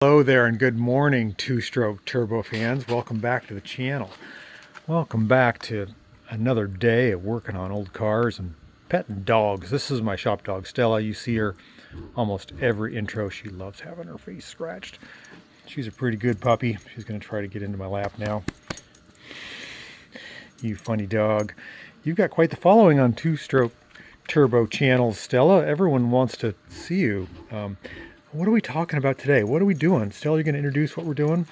Hello there and good morning, two-stroke turbo fans. Welcome back to the channel. Welcome back to another day of working on old cars and petting dogs. This is my shop dog, Stella. You see her almost every intro. She loves having her face scratched. She's a pretty good puppy. She's going to try to get into my lap now. You funny dog. You've got quite the following on two-stroke turbo channels, Stella. Everyone wants to see you. What are we talking about today? What are we doing? Stella, you're going to introduce what we're doing?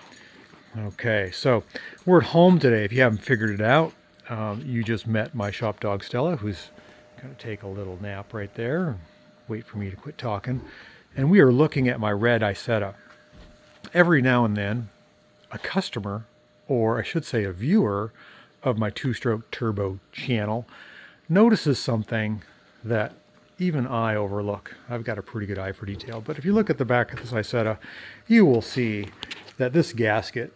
Okay, so we're at home today. If you haven't figured it out, you just met my shop dog, Stella, who's going to take a little nap right there and wait for me to quit talking. And we are looking at my red Isetta. Every now and then, a customer, or I should say a viewer of my two-stroke turbo channel, notices something that even I overlook. I've got a pretty good eye for detail, but if you look at the back of this Isetta, you will see that this gasket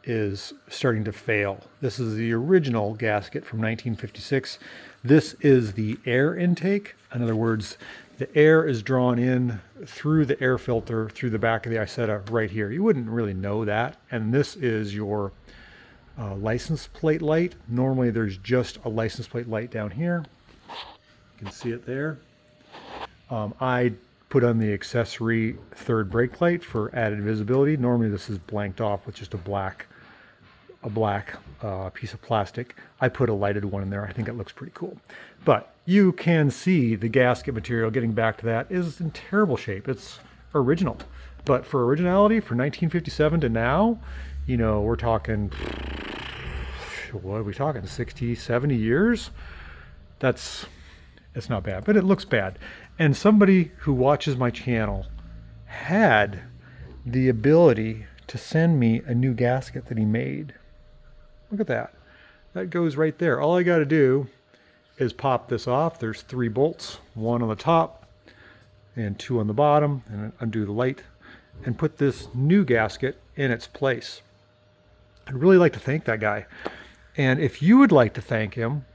is starting to fail. This is the original gasket from 1956. This is the air intake. In other words, the air is drawn in through the air filter through the back of the Isetta right here. You wouldn't really know that. And this is your license plate light. Normally there's just a license plate light down here. You can see it there. I put on the accessory third brake light for added visibility. Normally this is blanked off with just a black piece of plastic. I put a lighted one in there. I think it looks pretty cool. But you can see the gasket material, getting back to that, is in terrible shape. It's original. But for originality, for 1957 to now, you know, we're talking, what are we talking, 60, 70 years? It's not bad, but it looks bad. And somebody who watches my channel had the ability to send me a new gasket that he made. Look at that. That goes right there. All I got to do is pop this off. There's 3 bolts, 1 on the top and 2 on the bottom, and undo the light and put this new gasket in its place. I'd really like to thank that guy. And if you would like to thank him,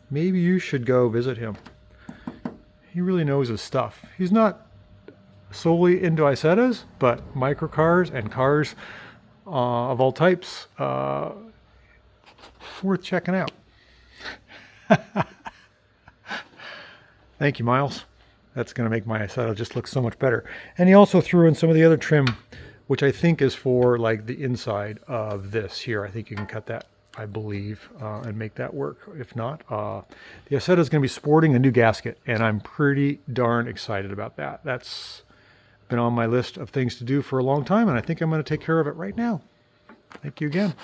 maybe you should go visit him. He really knows his stuff. He's not solely into Isettas, but microcars and cars of all types, worth checking out. Thank you, Miles. That's going to make my Isetta just look so much better. And he also threw in some of the other trim, which I think is for like the inside of this here. I think you can cut that, I believe, and make that work. If not, the Isetta is going to be sporting a new gasket, and I'm pretty darn excited about that. That's been on my list of things to do for a long time, and I think I'm going to take care of it right now. Thank you again.